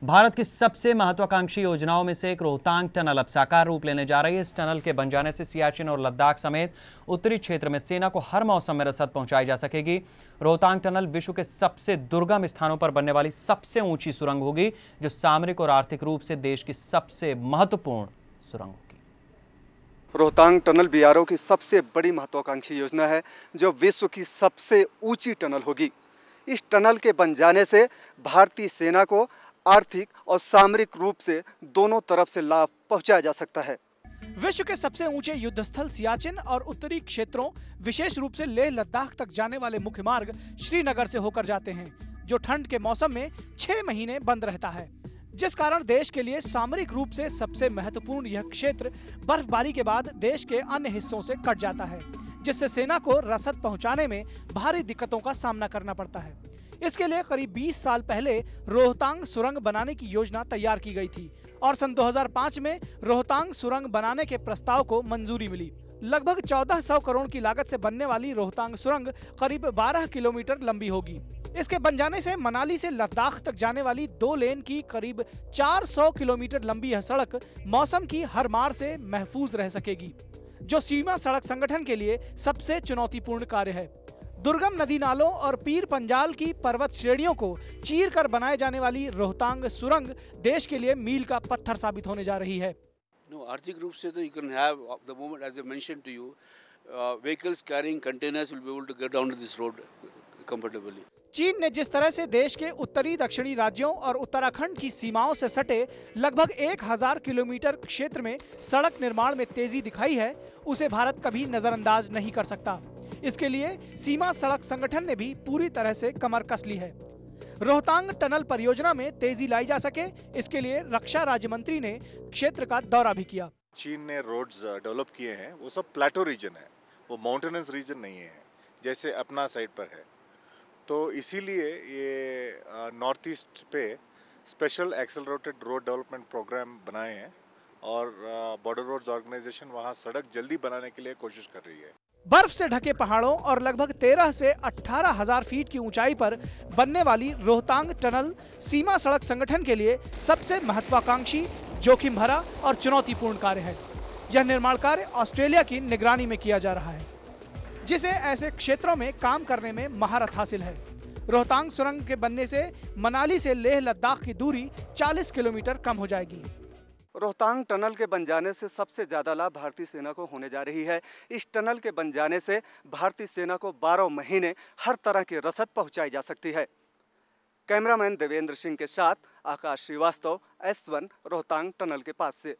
भारत की सबसे महत्वाकांक्षी योजनाओं में से एक रोहतांग टनल अब साकार रूप लेने जा रही है। इस टनल के बन जाने से सियाचिन और लद्दाख समेत उत्तरी क्षेत्र में सेना को हर मौसम में रसद पहुंचाई जा सकेगी। रोहतांग टनल विश्व के सबसे दुर्गम स्थानों पर बनने वाली सबसे ऊंची सुरंग होगी, जो सामरिक और आर्थिक रूप से देश की सबसे महत्वपूर्ण सुरंग होगी। रोहतांग टनल बीआरओ की सबसे बड़ी महत्वाकांक्षी योजना है, जो विश्व की सबसे ऊंची टनल होगी। इस टनल के बन जाने से भारतीय सेना को आर्थिक और सामरिक रूप से दोनों तरफ से लाभ पहुंचाया जा सकता है। विश्व के सबसे ऊंचे युद्धस्थल सियाचिन और उत्तरी क्षेत्रों, विशेष रूप से लेह लद्दाख तक जाने वाले मुख्य मार्ग श्रीनगर से होकर जाते हैं, जो ठंड के मौसम में 6 महीने बंद रहता है, जिस कारण देश के लिए सामरिक रूप से सबसे महत्वपूर्ण यह क्षेत्र बर्फबारी के बाद देश के अन्य हिस्सों से कट जाता है, जिससे सेना को रसद पहुंचाने में भारी दिक्कतों का सामना करना पड़ता है। इसके लिए करीब 20 साल पहले रोहतांग सुरंग बनाने की योजना तैयार की गई थी और सन 2005 में रोहतांग सुरंग बनाने के प्रस्ताव को मंजूरी मिली। लगभग 1400 करोड़ की लागत से बनने वाली रोहतांग सुरंग करीब 12 किलोमीटर लंबी होगी। इसके बन जाने से मनाली से लद्दाख तक जाने वाली 2 लेन की करीब 400 किलोमीटर लंबी यह सड़क मौसम की हर मार से महफूज रह सकेगी, जो सीमा सड़क संगठन के लिए सबसे चुनौतीपूर्ण कार्य है। दुर्गम नदी नालों और पीर पंजाल की पर्वत श्रेणियों को चीर कर बनाए जाने वाली रोहतांग सुरंग देश के लिए मील का पत्थर साबित होने जा रही है। आर्थिक रूप से तो you can have the moment as I mentioned to you, vehicles carrying containers will be able to get down to this road comfortably. चीन ने जिस तरह से देश के उत्तरी दक्षिणी राज्यों और उत्तराखंड की सीमाओं से सटे लगभग 1000 किलोमीटर क्षेत्र में सड़क निर्माण में तेजी दिखाई है, उसे भारत कभी नजरअंदाज नहीं कर सकता। इसके लिए सीमा सड़क संगठन ने भी पूरी तरह से कमर कस ली है। रोहतांग टनल परियोजना में तेजी लाई जा सके, इसके लिए रक्षा राज्य मंत्री ने क्षेत्र का दौरा भी किया। चीन ने रोड्स डेवलप किए हैं, वो सब प्लेटो रीजन है, वो माउंटेनस रीजन नहीं है जैसे अपना साइड पर है। तो इसीलिए ये नॉर्थ ईस्ट पे special accelerated road development programme बनाए हैं और बॉर्डर रोड्स ऑर्गेनाइजेशन वहाँ सड़क जल्दी बनाने के लिए कोशिश कर रही है। बर्फ से ढके पहाड़ों और लगभग 13 से 18,000 फीट की ऊंचाई पर बनने वाली रोहतांग टनल सीमा सड़क संगठन के लिए सबसे महत्वाकांक्षी, जोखिम भरा और चुनौतीपूर्ण कार्य है। यह निर्माण कार्य ऑस्ट्रेलिया की निगरानी में किया जा रहा है, जिसे ऐसे क्षेत्रों में काम करने में महारत हासिल है। रोहतांग सुरंग के बनने से मनाली से लेह लद्दाख की दूरी 40 किलोमीटर कम हो जाएगी। रोहतांग टनल के बन जाने से सबसे ज़्यादा लाभ भारतीय सेना को होने जा रही है। इस टनल के बन जाने से भारतीय सेना को 12 महीने हर तरह की रसद पहुंचाई जा सकती है। कैमरामैन देवेंद्र सिंह के साथ आकाश श्रीवास्तव, S1 रोहतांग टनल के पास से।